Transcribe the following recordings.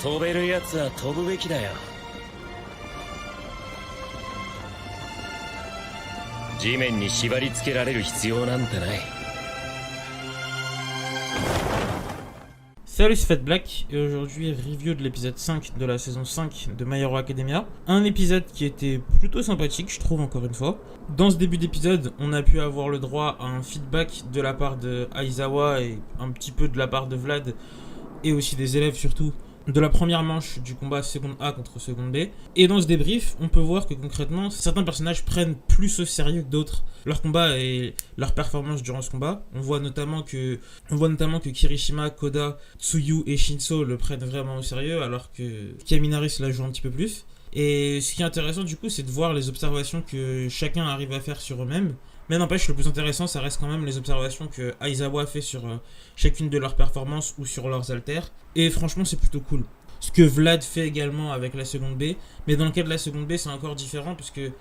飛べるやつは飛ぶべきだよ。地面に縛り付けられる必要なんてない。 Salut, c'est Fat Black et aujourd'hui review de l'épisode 5 de la saison 5 de My Hero Academia. Un épisode qui était plutôt sympathique, je trouve, encore une fois. Dans ce début d'épisode, on a pu avoir le droit à un feedback de la part de Aizawa et un petit peu de la part de Vlad et aussi des élèves surtout de la première manche du combat seconde A contre seconde B. Et dans ce débrief, on peut voir que concrètement, certains personnages prennent plus au sérieux que d'autres leur combat et leur performance durant ce combat. On voit notamment que Kirishima, Koda, Tsuyu et Shinso le prennent vraiment au sérieux, alors que Kaminari se la joue un petit peu plus. Et ce qui est intéressant du coup, c'est de voir les observations que chacun arrive à faire sur eux-mêmes. Mais n'empêche, le plus intéressant, ça reste quand même les observations que Aizawa fait sur chacune de leurs performances ou sur leurs haltères. Et franchement, c'est plutôt cool. Ce que Vlad fait également avec la seconde B. Mais dans le cas de la seconde B, c'est encore différent, parce que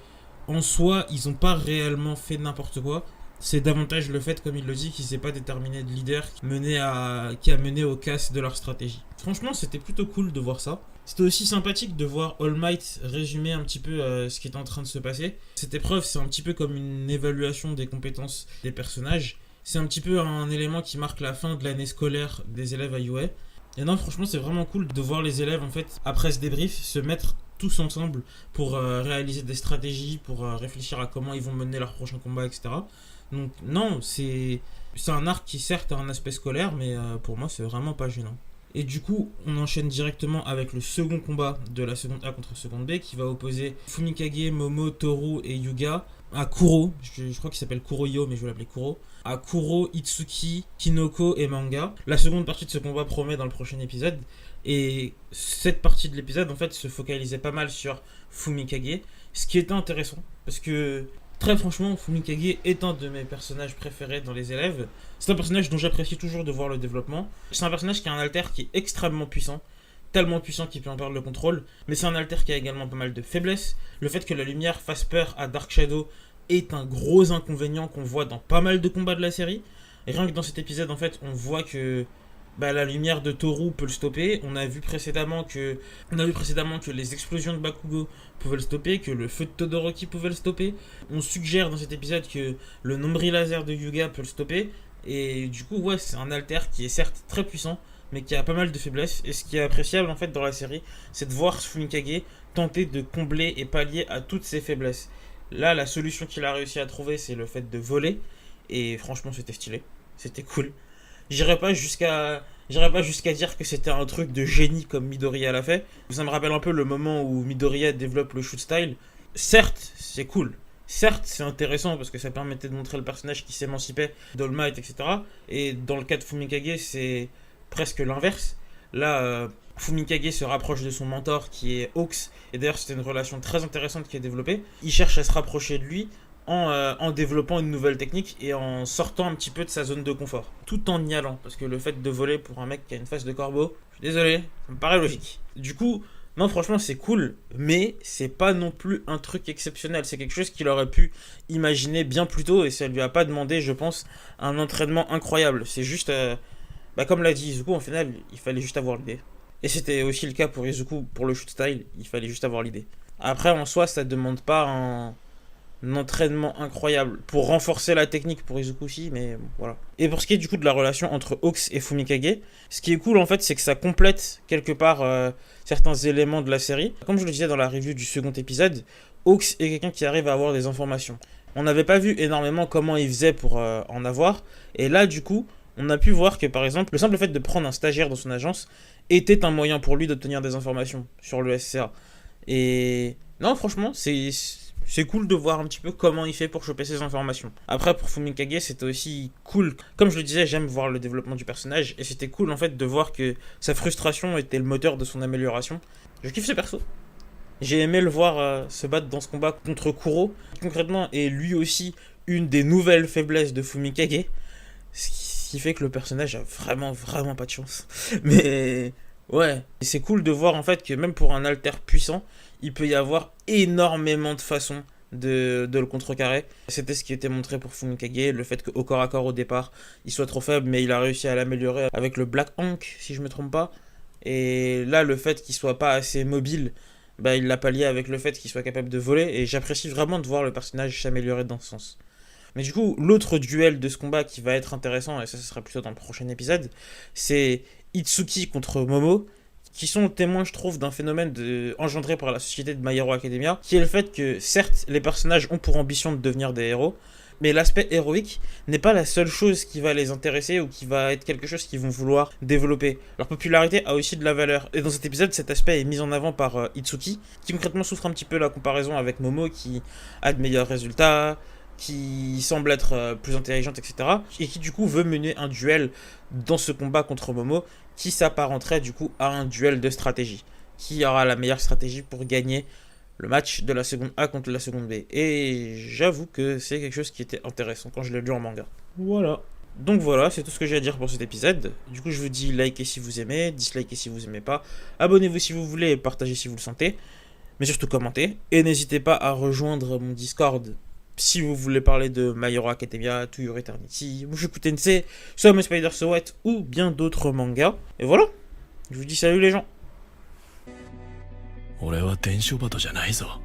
en soi, ils n'ont pas réellement fait n'importe quoi. C'est davantage le fait, comme il le dit, qu'il ne s'est pas déterminé de leader qui a mené au casse de leur stratégie. Franchement, c'était plutôt cool de voir ça. C'était aussi sympathique de voir All Might résumer un petit peu ce qui est en train de se passer. Cette épreuve, c'est un petit peu comme une évaluation des compétences des personnages. C'est un petit peu un élément qui marque la fin de l'année scolaire des élèves à UA. Et non, franchement, c'est vraiment cool de voir les élèves, en fait, après ce débrief, se mettre tous ensemble pour réaliser des stratégies, pour réfléchir à comment ils vont mener leur prochain combat, etc. Donc non, c'est un arc qui certes a un aspect scolaire, mais pour moi c'est vraiment pas gênant. Et du coup, on enchaîne directement avec le second combat de la seconde A contre seconde B, qui va opposer Fumikage, Momo, Toru et Yuga à Kuro, je crois qu'il s'appelle Kuroyo mais je vais l'appeler Kuro, à Kuro, Itsuki, Kinoko et Manga. La seconde partie de ce combat promet dans le prochain épisode, et cette partie de l'épisode en fait se focalisait pas mal sur Fumikage, ce qui était intéressant, parce que très franchement, Fumikage est un de mes personnages préférés dans les élèves. C'est un personnage dont j'apprécie toujours de voir le développement. C'est un personnage qui a un alter qui est extrêmement puissant, tellement puissant qu'il peut en perdre le contrôle, mais c'est un alter qui a également pas mal de faiblesses. Le fait que la lumière fasse peur à Dark Shadow est un gros inconvénient qu'on voit dans pas mal de combats de la série. Et rien que dans cet épisode, en fait, on voit que la lumière de Toru peut le stopper. On a vu précédemment que les explosions de Bakugo pouvaient le stopper, que le feu de Todoroki pouvait le stopper. On suggère dans cet épisode que le nombril laser de Yuga peut le stopper. Et du coup, ouais, c'est un alter qui est certes très puissant, mais qui a pas mal de faiblesses. Et ce qui est appréciable en fait dans la série, c'est de voir Fumikage tenter de combler et pallier à toutes ses faiblesses. Là, la solution qu'il a réussi à trouver, c'est le fait de voler. Et franchement, c'était stylé. C'était cool. J'irai pas jusqu'à dire que c'était un truc de génie comme Midoriya l'a fait. Ça me rappelle un peu le moment où Midoriya développe le shoot style. Certes, c'est cool. Certes, c'est intéressant parce que ça permettait de montrer le personnage qui s'émancipait d'All Might, etc. Et dans le cas de Fumikage, c'est presque l'inverse. Là, Fumikage se rapproche de son mentor qui est Hawks. Et d'ailleurs, c'était une relation très intéressante qui est développée. Il cherche à se rapprocher de lui en développant une nouvelle technique et en sortant un petit peu de sa zone de confort, tout en y allant, parce que le fait de voler pour un mec qui a une face de corbeau, je suis désolé, ça me paraît logique. Du coup, non, franchement, c'est cool, mais c'est pas non plus un truc exceptionnel, c'est quelque chose qu'il aurait pu imaginer bien plus tôt, et ça lui a pas demandé, je pense, un entraînement incroyable. C'est juste, comme l'a dit Izuku, en final, il fallait juste avoir l'idée. Et c'était aussi le cas pour Izuku, pour le shoot style, il fallait juste avoir l'idée. Après, en soi, ça demande pas un entraînement incroyable pour renforcer la technique pour Izuku aussi, mais bon, voilà. Et pour ce qui est du coup de la relation entre Hawks et Fumikage, ce qui est cool en fait, c'est que ça complète quelque part certains éléments de la série. Comme je le disais dans la review du second épisode, Hawks est quelqu'un qui arrive à avoir des informations. On n'avait pas vu énormément comment il faisait pour en avoir, et là du coup, on a pu voir que par exemple, le simple fait de prendre un stagiaire dans son agence était un moyen pour lui d'obtenir des informations sur le SCA. Et non, franchement, c'est cool de voir un petit peu comment il fait pour choper ces informations. Après, pour Fumikage, c'était aussi cool. Comme je le disais, j'aime voir le développement du personnage. Et c'était cool, en fait, de voir que sa frustration était le moteur de son amélioration. Je kiffe ce perso. J'ai aimé le voir se battre dans ce combat contre Kuro. Concrètement, et lui aussi, une des nouvelles faiblesses de Fumikage. Ce qui fait que le personnage a vraiment, vraiment pas de chance. Mais ouais, c'est cool de voir, en fait, que même pour un alter puissant, il peut y avoir énormément de façons de le contrecarrer. C'était ce qui était montré pour Fumikage, le fait qu'au corps à corps au départ, il soit trop faible, mais il a réussi à l'améliorer avec le Black Hank, si je me trompe pas. Et là, le fait qu'il soit pas assez mobile, bah, il l'a pallié avec le fait qu'il soit capable de voler. Et j'apprécie vraiment de voir le personnage s'améliorer dans ce sens. Mais du coup, l'autre duel de ce combat qui va être intéressant, et ça ce sera plutôt dans le prochain épisode, c'est Itsuki contre Momo, qui sont témoins, je trouve, d'un phénomène engendré par la société de My Hero Academia, qui est le fait que, certes, les personnages ont pour ambition de devenir des héros, mais l'aspect héroïque n'est pas la seule chose qui va les intéresser ou qui va être quelque chose qu'ils vont vouloir développer. Leur popularité a aussi de la valeur. Et dans cet épisode, cet aspect est mis en avant par Itsuki, qui concrètement souffre un petit peu la comparaison avec Momo, qui a de meilleurs résultats, qui semble être plus intelligente, etc. Et qui du coup veut mener un duel dans ce combat contre Momo, qui s'apparenterait du coup à un duel de stratégie. Qui aura la meilleure stratégie pour gagner le match de la seconde A contre la seconde B. Et j'avoue que c'est quelque chose qui était intéressant quand je l'ai lu en manga. Voilà. Donc voilà, c'est tout ce que j'ai à dire pour cet épisode. Du coup, je vous dis likez si vous aimez, dislikez si vous aimez pas, abonnez-vous si vous voulez, partagez si vous le sentez, mais surtout commentez. Et n'hésitez pas à rejoindre mon Discord si vous voulez parler de My Hero Academia, To Your Eternity, Mushoku Tensei, Some Spider So What ou bien d'autres mangas. Et voilà, je vous dis salut les gens. 俺は伝書鳩じゃないぞ。